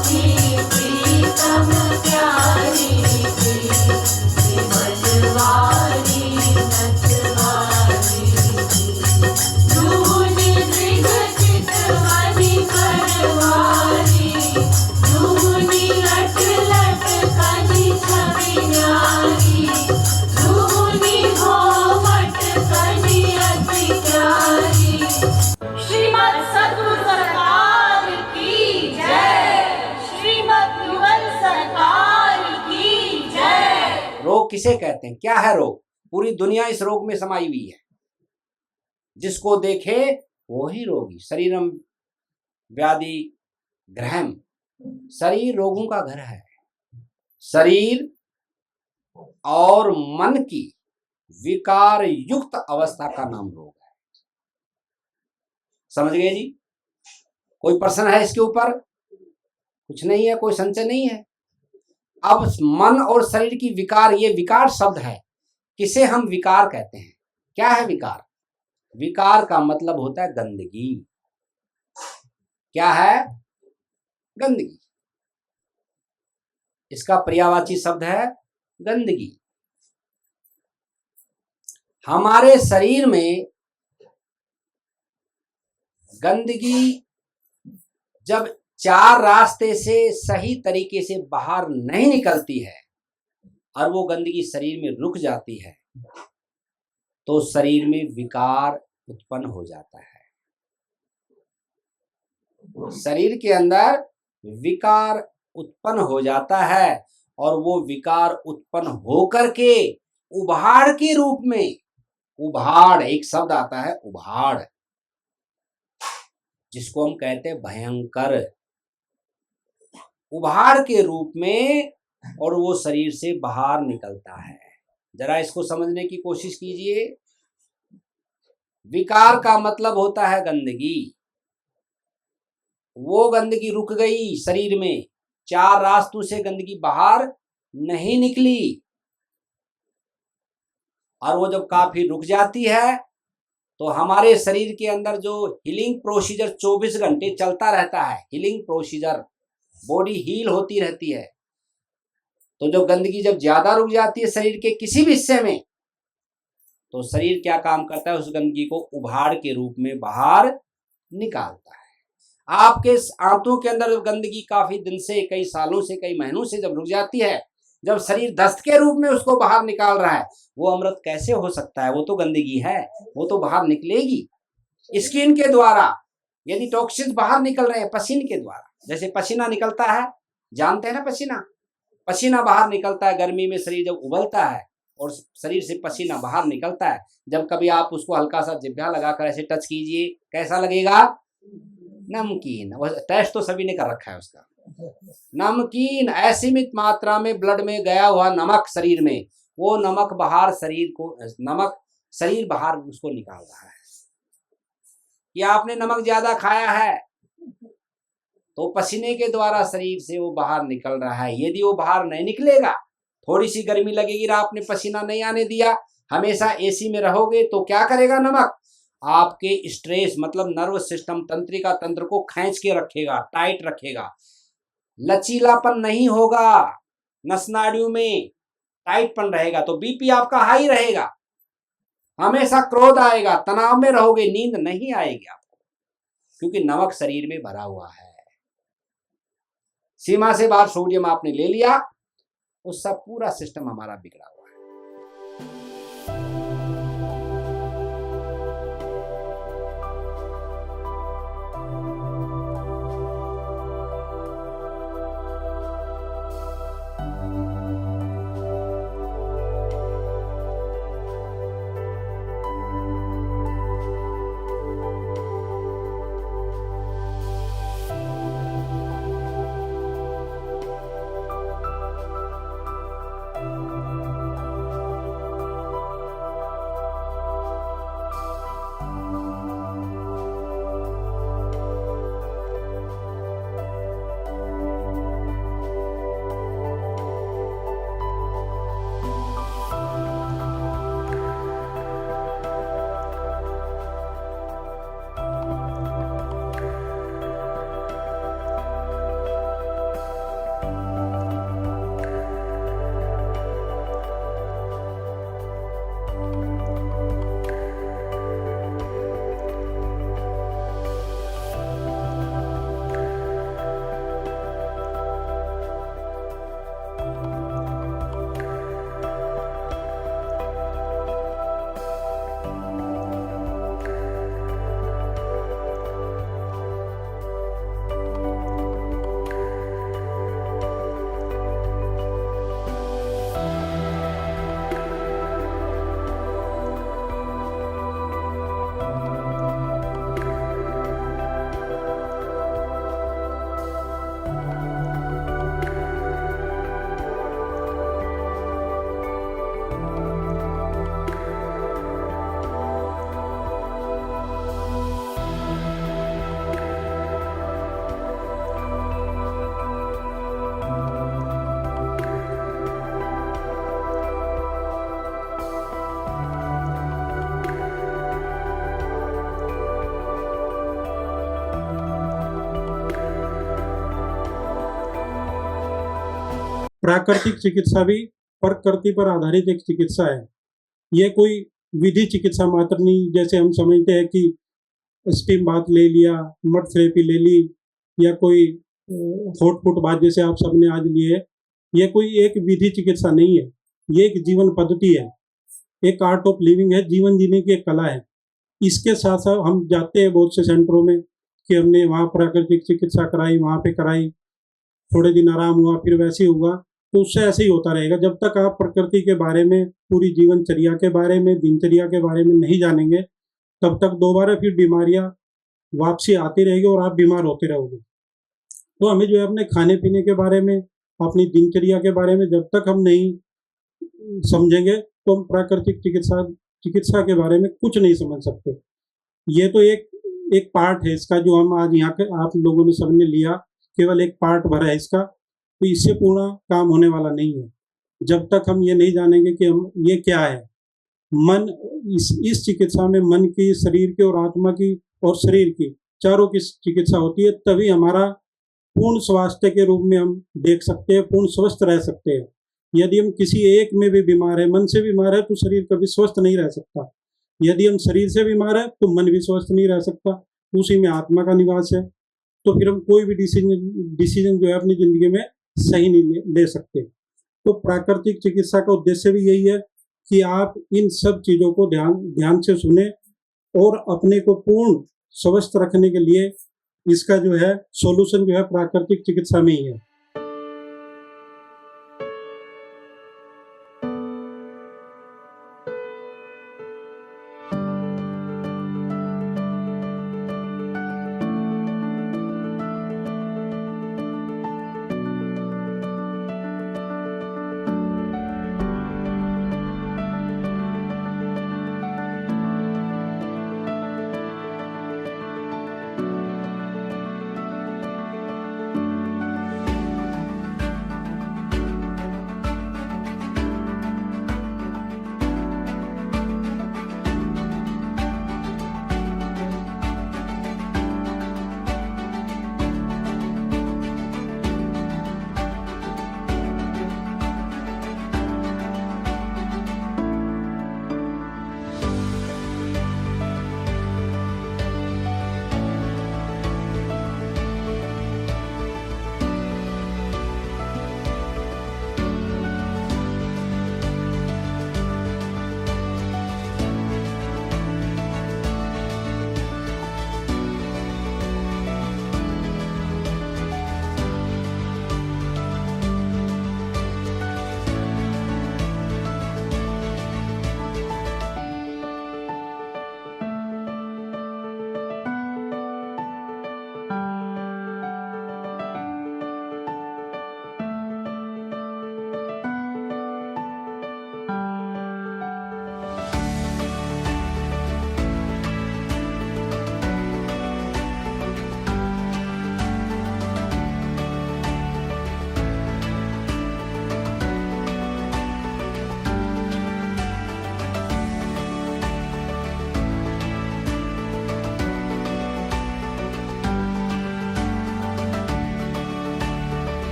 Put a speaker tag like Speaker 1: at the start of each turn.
Speaker 1: थी प्रीतम प्यारी थी, मनवारी नटवारी थी। दूनी दृग चितवनी करवारी, दूनी लट लट कनी छवि न्यारी, दूनी होवट कनी अति प्यारी। श्रीमद् सद्गुरु सरकार की जय, श्रीमद् युगल सरकार की जय।
Speaker 2: रोग किसे कहते हैं? क्या है रोग? पूरी दुनिया इस रोग में समाई हुई है। जिसको देखे वो ही रोगी। शरीरम व्याधि ग्रहम, शरीर रोगों का घर है। शरीर और मन की विकार युक्त अवस्था का नाम रोग है। समझ गए जी? कोई प्रश्न है इसके ऊपर? कुछ नहीं है, कोई संशय नहीं है। अब मन और शरीर की विकार, ये विकार शब्द है। किसे हम विकार कहते हैं? क्या है विकार? विकार का मतलब होता है गंदगी। क्या है? गंदगी। इसका पर्यायवाची शब्द है गंदगी। हमारे शरीर में गंदगी जब चार रास्ते से सही तरीके से बाहर नहीं निकलती है और वो गंदगी शरीर में रुक जाती है तो शरीर में विकार उत्पन्न हो जाता है। शरीर के अंदर विकार उत्पन्न हो जाता है और वो विकार उत्पन्न होकर के उभाड़ के रूप में, उभाड़ एक शब्द आता है, उभाड़, जिसको हम कहते हैं भयंकर, उभाड़ के रूप में, और वो शरीर से बाहर निकलता है। जरा इसको समझने की कोशिश कीजिए। विकार का मतलब होता है गंदगी। वो गंदगी रुक गई शरीर में, चार रास्तों से गंदगी बाहर नहीं निकली, और वो जब काफी रुक जाती है तो हमारे शरीर के अंदर जो हीलिंग प्रोसीजर 24 घंटे चलता रहता है, हीलिंग प्रोसीजर, बॉडी हील होती रहती है। तो जो गंदगी जब ज्यादा रुक जाती है शरीर के किसी भी हिस्से में, तो शरीर क्या काम करता है? उस गंदगी को उभाड़ के रूप में बाहर निकालता है। आपके आंतों के अंदर गंदगी काफी दिन से, कई सालों से, कई महीनों से जब रुक जाती है, जब शरीर दस्त के रूप में उसको बाहर निकाल रहा है, वो अमृत कैसे हो सकता है? वो तो गंदगी है, वो तो बाहर निकलेगी स्किन के द्वारा। यदि टॉक्सिन्स बाहर निकल रहे हैं पसीने के द्वारा, जैसे पसीना निकलता है, जानते हैं ना, पसीना बाहर निकलता है। गर्मी में शरीर जब उबलता है और शरीर से पसीना बाहर निकलता है, जब कभी आप उसको हल्का सा जिभ्या लगाकर ऐसे टच कीजिए, कैसा लगेगा? नमकीन। टेस्ट तो सभी ने कर रखा है उसका। नमकीन, असीमित मात्रा में ब्लड में गया हुआ नमक शरीर में, वो नमक बाहर शरीर बाहर उसको निकाल रहा है। या आपने नमक ज्यादा खाया है तो पसीने के द्वारा शरीर से वो बाहर निकल रहा है। यदि वो बाहर नहीं निकलेगा, थोड़ी सी गर्मी लगेगी, आपने पसीना नहीं आने दिया, हमेशा एसी में रहोगे, तो क्या करेगा नमक? आपके स्ट्रेस मतलब नर्व सिस्टम, तंत्रिका तंत्र को खींच के रखेगा, टाइट रखेगा, लचीलापन नहीं होगा, नसनाड़ियों में टाइटपन रहेगा, तो बीपी आपका हाई रहेगा, हमेशा क्रोध आएगा, तनाव में रहोगे, नींद नहीं आएगी आपको, क्योंकि नमक शरीर में भरा हुआ है। सीमा से बाहर सोडियम आपने ले लिया, उसका पूरा सिस्टम हमारा बिगड़ा हुआ है।
Speaker 3: प्राकृतिक चिकित्सा भी प्रकृति पर आधारित एक चिकित्सा है। ये कोई विधि चिकित्सा मात्र नहीं, जैसे हम समझते हैं कि स्टीम बाथ ले लिया, मड थेरेपी ले ली, या कोई हॉट फुट बाथ जैसे आप सबने आज लिए। ये कोई एक विधि चिकित्सा नहीं है, ये एक जीवन पद्धति है, एक आर्ट ऑफ लिविंग है, जीवन जीने की एक कला है। इसके साथ साथ हम जाते हैं बहुत से सेंटरों में कि हमने वहाँ प्राकृतिक चिकित्सा कराई, वहाँ पे कराई, थोड़े दिन आराम हुआ, फिर वैसे ही हुआ, तो उससे ऐसे ही होता रहेगा। जब तक आप प्रकृति के बारे में, पूरी जीवनचर्या के बारे में, दिनचर्या के बारे में नहीं जानेंगे, तब तक दोबारा फिर बीमारियां वापसी आती रहेगी और आप बीमार होते रहोगे। तो हमें जो है अपने खाने पीने के बारे में, अपनी दिनचर्या के बारे में जब तक हम नहीं समझेंगे तो हम प्राकृतिक चिकित्सा के बारे में कुछ नहीं समझ सकते। ये तो एक पार्ट है इसका, जो हम आज यहाँ आप लोगों ने सबने लिया, केवल एक पार्ट भर है इसका, तो इससे पूर्ण काम होने वाला नहीं है जब तक हम ये नहीं जानेंगे कि हम ये क्या है। मन, इस चिकित्सा में मन की, शरीर की और आत्मा की और शरीर की, चारों की चिकित्सा होती है। तभी हमारा पूर्ण स्वास्थ्य के रूप में हम देख सकते हैं, पूर्ण स्वस्थ रह सकते हैं। यदि हम किसी एक में भी बीमार है, मन से बीमार है, तो शरीर कभी स्वस्थ नहीं रह सकता। यदि हम शरीर से बीमार है तो मन भी स्वस्थ नहीं रह सकता, उसी में आत्मा का निवास है। तो फिर हम कोई भी डिसीजन जो है अपनी जिंदगी में सही नहीं ले सकते। तो प्राकृतिक चिकित्सा का उद्देश्य भी यही है कि आप इन सब चीज़ों को ध्यान से सुने और अपने को पूर्ण स्वस्थ रखने के लिए इसका जो है सॉल्यूशन जो है प्राकृतिक चिकित्सा में ही है।